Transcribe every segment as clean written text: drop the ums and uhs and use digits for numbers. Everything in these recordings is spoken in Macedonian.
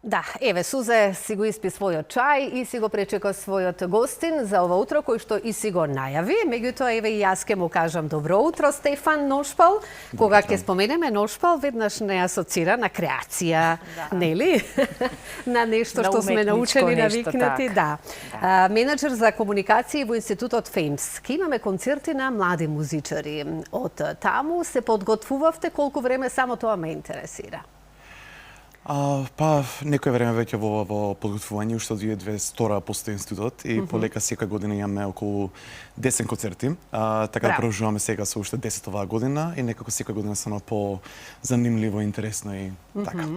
Да, еве, Сузе си го испи својот чај и си го пречека својот гостин за ова утро, кој што и си го најави. Меѓутоа, еве и јас ке му кажам добро утро, Стефан Ношпал. Кога ќе споменеме Ношпал, веднаш не асоцира на креација, нели? На нешто што сме научени, навикнати. Да. Менеджер за комуникација во Институтот ФЕМС. Ке имаме концерти на млади музичари. Од таму се подготвувавте, колку време, само тоа ме интересира. Некој време веќе во подготвување, уште од 2002 постои институтот и полека секоја година имаме околу 10 концерти. Така да продолжуваме сега со уште 10 оваа година и некако секоја година станува по-занимливо, интересно и така.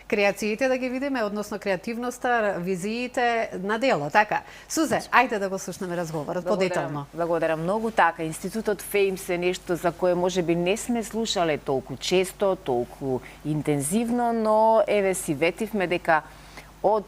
Креациите да ги видиме, односно креативноста, визиите на дело, така. Сузе, ајде да го слушнеме разговорот подетално. Благодарам многу. Така, Институтот ФЕМС е нешто за кое можеби не сме слушале толку често, толку интензивно, но еве си ветивме дека од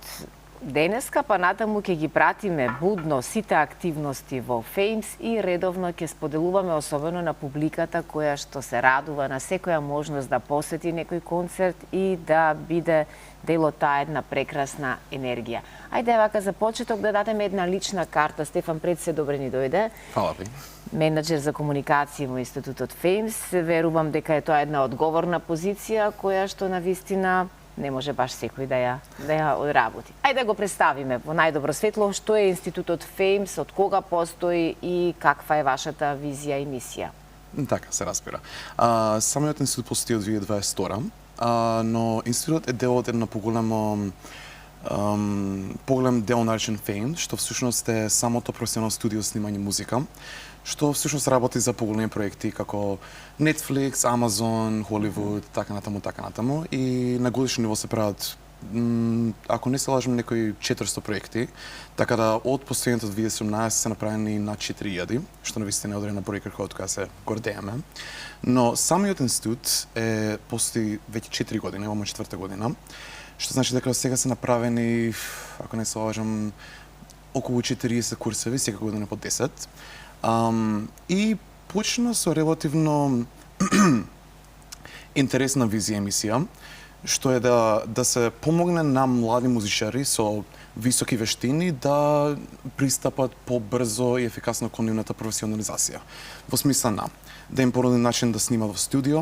денеска па натаму ќе ги пратиме будно сите активности во ФЕМС и редовно ќе споделуваме особено на публиката која што се радува на секоја можност да посети некој концерт и да биде дел од таа една прекрасна енергија. Ајде вака за почеток да дадеме една лична карта. Стефан, пред се добре ни дојде. Фала ви. Менеджер за комуникација во Институтот ФЕМС. Верувам дека е тоа една одговорна позиција која што навистина не може баш секој да ја одработи. Ајде да го представиме во најдобро светло што е Институтот ФЕМС, од кога постои и каква е вашата визија и мисија. Така се разбира. Самиот институт постои од 2022, но институтот е дел од една поголем дел наречен ФЕМС, што всушност е самото професионално студио снимање музика, што всушност работи за поголеми проекти како Netflix, Amazon, Hollywood, така натаму и на годишно ниво се прават, ако не се лажам, некои 400 проекти, така да од постојањето од 2017 се направени над 4000, што навистина е одредена бројка од која се гордееме. Но самиот институт постои веќе 4 години, имаме 4-та година, што значи дека сега се направени, ако не се лажам, околу 40 курсеви, секоја година по 10. И почна со релативно интересна визија емисија, што е да се помогне на млади музичари со високи вештини да пристапат побрзо и ефикасно кон нивната професионализација. Во смисла на да им понуди начин да снимат во студио,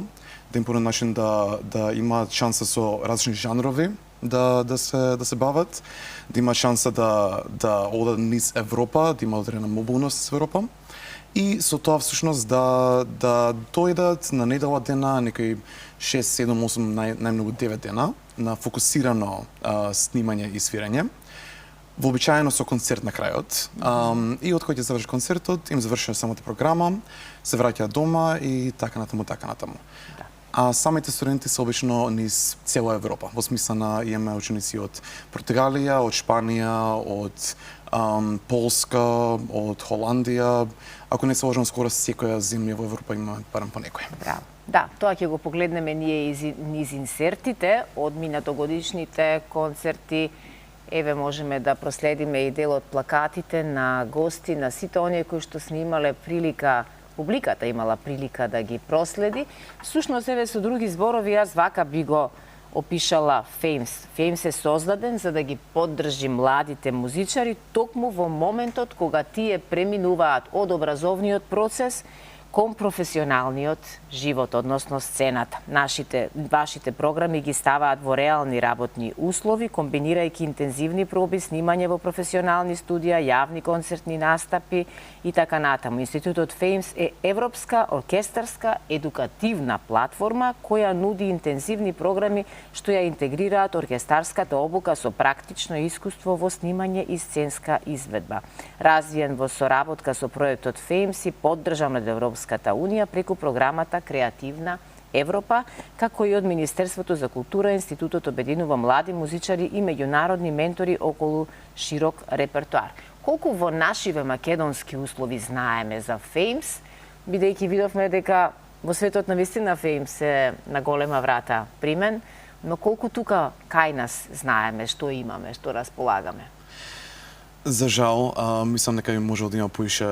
да им понуди начин да имаат шанса со различни жанрови да се бават, да има шанса да одат низ Европа, да има одредена мобилност со Европа. И со тоа всушност да дојдат на недела дена, некои 6, 7, 8, најмногу 9 дена на фокусирано снимање и свирење. Вообичаено со концерт на крајот. И од кој ќе заврши концертот, им завршува самата програма, се враќаат дома и така натаму. Да. А самите студенти се обично низ цела Европа. Во смисла на имаме ученици од Португалија, од Шпанија, од Полска, од Холандија. Ако не се лажам, скоро секоја земја во Европа има барем по некој. Браво. Да, тоа ќе го погледнеме ние низ инсертите од минатогодишните концерти. Еве можеме да проследиме и дел од плакатите на гости, на сите оние кои што снимале прилика, публиката имала прилика да ги проследи. Всушност, еве со други зборови, јас вака би го опишала ФЕМС. ФЕМС е создаден за да ги поддржи младите музичари токму во моментот кога тие преминуваат од образовниот процес кон професионалниот живот, односно сцената. Вашите програми ги ставаат во реални работни услови, комбинирајќи интензивни проби, снимање во професионални студија, јавни концертни настапи и така натаму. Институтот ФЕМС е европска оркестарска едукативна платформа која нуди интензивни програми што ја интегрираат оркестарската обука со практично искуство во снимање и сценска изведба. Развиен во соработка со проектот ФЕМС и поддржан од Европската Унија преку програмата Креативна Европа, како и од Министерството за култура, Институтот обединува млади музичари и меѓународни ментори околу широк репертоар. Колку во нашиве македонски услови знаеме за ФЕМС, бидејќи видовме дека во светот на вистина ФЕМС е на голема врата примен, но колку тука кај нас знаеме, што имаме, што располагаме? За жал, мислам дека може да има поише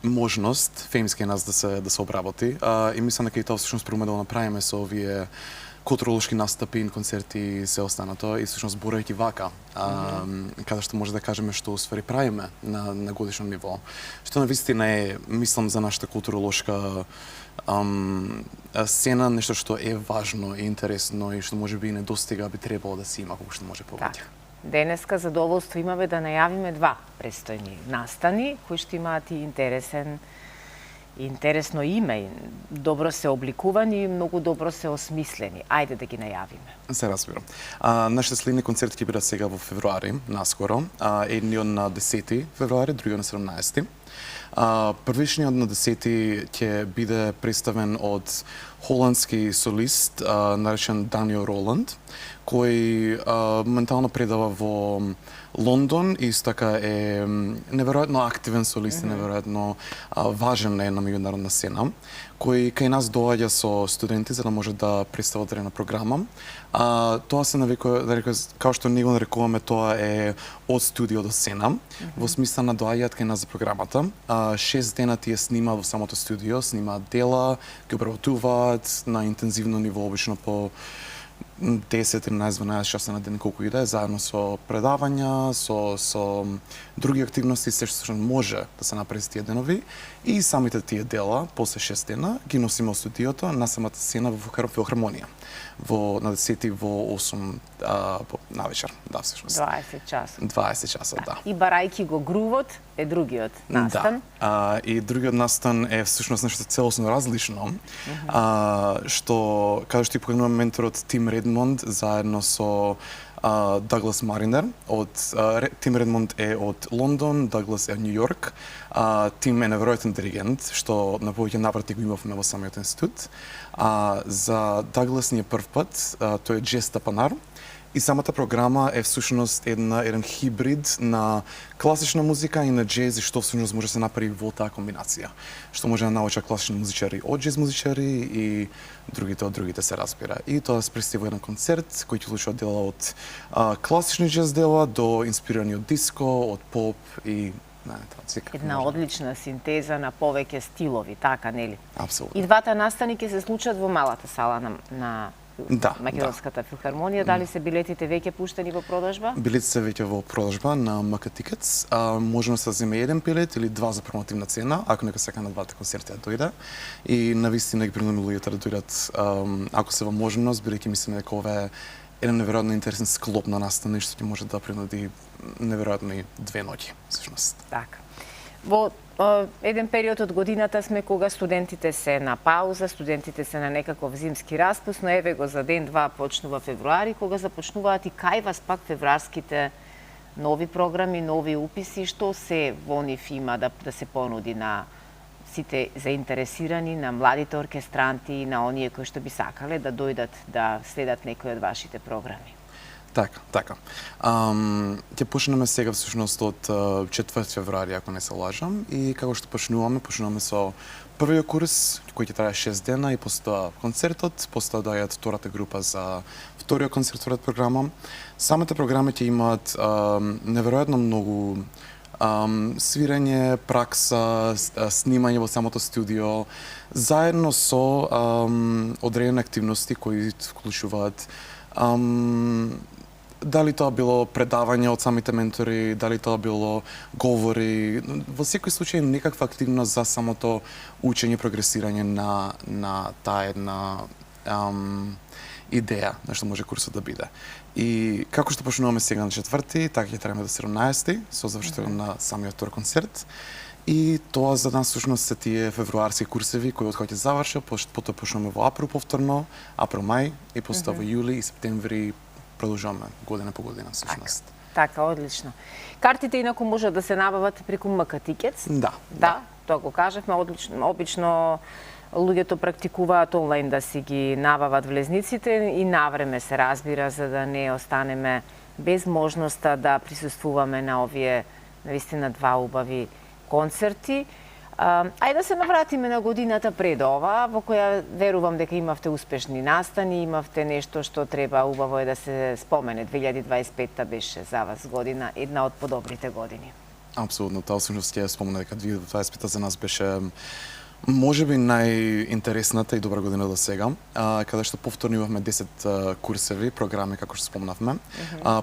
можност ФЕМС кај нас да се обработи и мислам дека и тоа всушност пробуваме да го направиме со овие културолошки настапи, концерти и се останато. И всушност зборајќи вака, каде што може да кажеме што усвари правиме на годишно ниво, што навистина е, мислам, за нашата културолошка сцена, нешто што е важно и интересно и што може би не достига, би требало да се има колку што може повеќе. Денеска задоволство имаме да најавиме два престојни настани кои што имаат и интересно име, добро се обликувани и многу добро се осмислени. Ајде да ги најавиме. Се разбирам. Нашите следни концерти ќе бидат сега во февруари, наскоро. Едниот на 10 февруари, другиот на 17. Првишниот на 10 ќе биде представен од холандски солист, наречен Даниел Роланд, кој моментално предава во Лондон и исто така е неверојатно активен солист, неверојатно важен е на меѓународна сцена, кој кај нас доаѓа со студенти за да може да представи одредена програма. Тоа се навикува, као што ние го нарекуваме, тоа е од студио до сцена, во смисла на доаѓаат кај нас за програмата. 6 дена тие снима во самото студио, снимаат дела, ги обработуваат на интензивно ниво, обично по 10, 13, 12 часа на ден, колку и да е, заедно со предавања, со други активности, се што може да се направи тие денови. И самите тие дела, после 6 дена, ги носиме во студиото на самата сцена во Филхармонија. На 10 во 8 навечер, да, всушност. 20 часа. 20 часа, да. И барајки го грувот е другиот настан. Да. И другиот настан е всушност нешто целосно различно, што, каде што и покануваме менторот Тим Редмонд заедно со Даглас Маринер. Тим Редмонд е од Лондон, Даглас е од Њу Јорк. Тим е неверојатен диригент, што на повеќе наврати го имавме во самиот институт. За Даглас ни е прв пат, тој е джез тапанар. И самата програма е всушност еден хибрид на класична музика и на джез, што всушност може да се направи во таа комбинација. Што може да научат класични музичари од джез музичари и другите од другите, се разбира. И тоа се представува еден концерт кој ќе случува дела од класични джез дела до инспирирани од диско, од поп и една одлична синтеза на повеќе стилови, така нели? Апсолутно. И двата настани ќе се случат во малата сала на Македонската филхармонија. Дали се билетите веќе пуштени во продажба? Билетите се веќе во продажба на МК Tickets. Можеме да се земе еден билет или два за промотивна цена, ако некој сака на двата концерти да дојде. И навистина ги принудиме луѓето да дојдат, ако се во можност, бидејќи мислиме дека ова е еден неверојатно интересен склоп на настана што ќе може да принуди неверојатни 2 ноќи, всушност. Така. Во еден период од годината сме кога студентите се на пауза, студентите се на некаков зимски распуст, но еве го за ден-два почнува февруари, кога започнуваат и кај вас пак февруарските нови програми, нови уписи, што се во нив има да се понуди на сите заинтересирани, на младите оркестранти и на оние кои што би сакале да дојдат да следат некои од вашите програми? Така. Ќе почнеме сега всушност од 4 февруари, ако не се лажам, и како што почнуваме со првиот курс, кој ќе трае 6 дена и после тоа концертот, после тоа доаѓаат втората група за вториот концерт, втората програма. Самите програми ќе имаат неверојатно многу свирење, пракса, снимање во самото студио, заедно со одредени активности кои вклучуваат дали тоа било предавање од самите ментори, дали тоа било говори, во секој случај некаква активност за самото учење и прогресирање на таа една идеја на што може курсот да биде. И како што почнуваме сега на 4-ти, така ќе траеме до 17-ти, со завршетокот на самиот втор концерт. И тоа за нас всушност се тие февруарски курсеви кои од кога ќе завршат, потоа почнуваме во април повторно, април-мај и после тоа во јули и септември продолжуваме година по година всушност. Така, одлично. Картите инаку може да се набават преку МК Tickets? Да, тоа го кажавме, одлично. Обично луѓето практикуваат онлайн да си ги набават влезниците и навреме се разбира, за да не останеме без можноста да присуствуваме на овие навистина два убави концерти. Ајде да се навратиме на годината пред ова, во која верувам дека имавте успешни настани, имавте нешто што треба убаво е да се спомене. 2025-та беше за вас година, една од подобрите години. Апсолутно, тоа всушност ќе спомена дека 2025-та за нас беше Може би најинтересната и добра година до сега, каде што повторно имавме 10 курсеви, програми, како што спомнавме.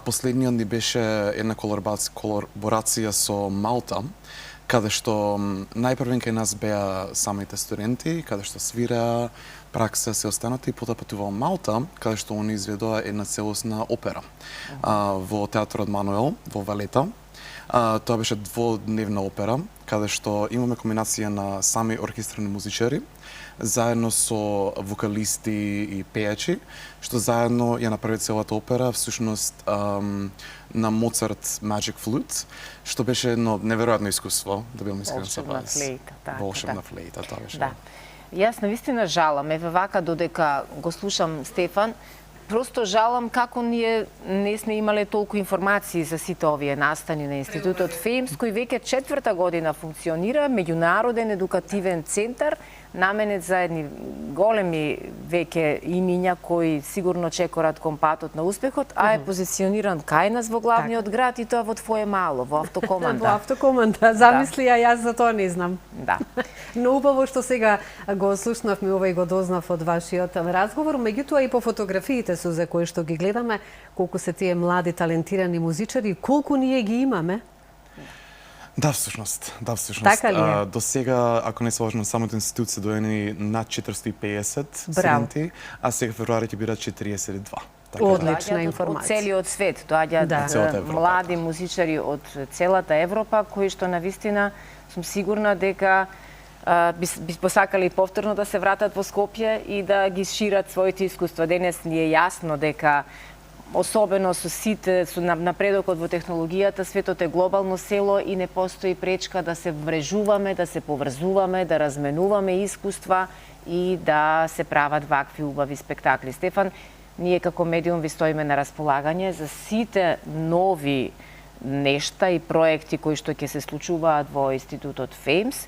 Последниот ни беше една колаборација со Малта, каде што најпрвен кај нас беа самите студенти, каде што свира, пракса, се останата и потоа патува Малта, каде што они изведоа една целосна опера во театрот Мануел, во Валета. Тоа беше дводневна опера, каде што имаме комбинација на сами оркестрални музичари, заедно со вокалисти и пејачи, што заедно ја направи целата опера, всушност на Моцарт Magic Flute, што беше едно неверојатно искуство, да бидам искрен со вас. Волшебна флейта, тоа беше. Да. Јас навистина жалам, еве вака додека го слушам Стефан, просто жалам како ние не сме имале толку информации за сите овие настани на Институтот ФЕМС, кој веќе 4-та година функционира, меѓународен едукативен центар, наменет за едни големи веќе имиња кои сигурно чекорат кон патот на успехот, а е позициониран кај нас во главниот град и тоа во твое мало, во Автокоманда. Во Автокоманда, замисли, а јас за тоа не знам. Да. Но убаво што сега го слушнавме ова и го дознав од вашиот разговор, меѓутоа и по фотографиите за кои што ги гледаме, колку се тие млади талентирани музичари, колку ние ги имаме. Да, всушност. Така ли е? До сега, ако не се лажам, самото институт се доени над 450 студенти, а сега февруари ќе бидат 42. Така, Одлична Од информација. целиот свет, доаѓаат млади музичари од целата Европа, кои што навистина сум сигурна дека би посакале повторно да се вратат во Скопје и да ги шират своите искуства. Денес ни е јасно дека особено со сите, со напредокот во технологијата, светот е глобално село и не постои пречка да се врежуваме, да се поврзуваме, да разменуваме искуства и да се прават вакви убави спектакли. Стефан, ние како медиум ви стоиме на располагање за сите нови нешта и проекти кои што ќе се случуваат во Институтот ФЕМС.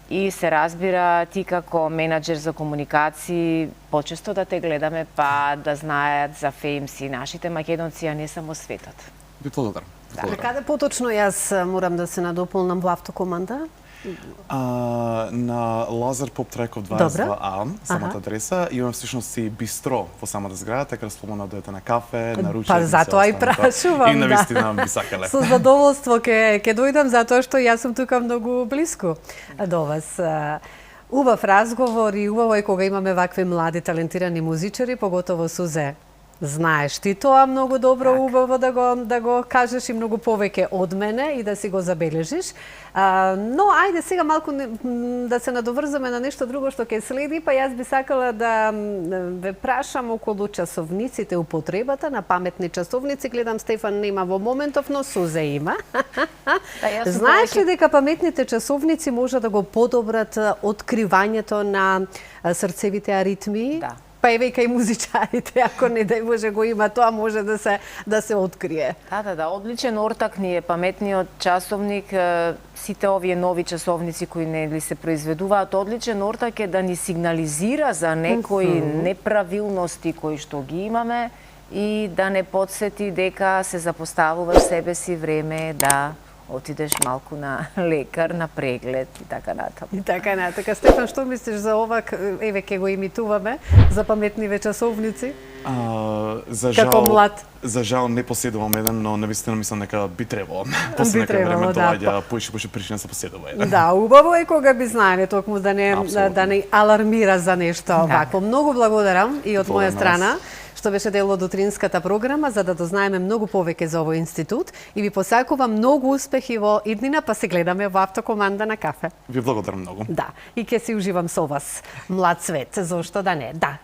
И се разбира, ти како менаџер за комуникации, почесто да те гледаме, па да знаат за ФЕМС и нашите македонци, а не само светот. Би благодарам. Каде поточно јас морам да се надополнам во Автокоманда? На Лазар Поп Треков 22А, самата адреса, имам всушност и бистро во самата зграда, така да слободно дојдете на кафе, на ручек. Па затоа и прашувам, и навистина би сакале. Со задоволство ќе дојдам затоа што јас сум тука многу блиску до вас. Убав разговор и убаво е кога имаме вакви млади талентирани музичари, поготово Сузе. Знаеш ти тоа многу добро, убаво да го кажеш и многу повеќе од мене и да си го забележиш. Но ајде сега малку да се надоврзаме на нешто друго што ќе следи, па јас би сакала да ве прашам околу часовниците, употребата на паметни часовници. Гледам Стефан нема во моментов, но Сузе има. Знаеш ли дека паметните часовници може да го подобрат откривањето на срцевите аритмии? Да. Па еве и кај музичарите, ако не дај Боже го има тоа, може да се открие. Да, одличен ортак ни е паметниот часовник, сите овие нови часовници кои нели се произведуваат, одличен ортак е да ни сигнализира за некои неправилности кои што ги имаме и да не подсети дека се запоставуваш себе си време да отидеш малку на лекар, на преглед и така натаму. И така натака. Стефан, што мислиш за ова? Еве ке го имитуваме за паметниве часовници. Како млад. За жал не поседувам еден, но навистина мислам дека би требало. После некој време доаѓа поише причина се поседува еден. Да, убаво е кога би знаеме токму да не алармира за нешто вакво. Многу благодарам и од моја страна што беше дел од утринската програма, за да дознаеме многу повеќе за овој институт и ви посакувам многу успехи во иднина, па се гледаме во Автокоманда на кафе. Ви благодарам многу. Да, и ќе си уживам со вас. Млад свет, зошто да не. Да,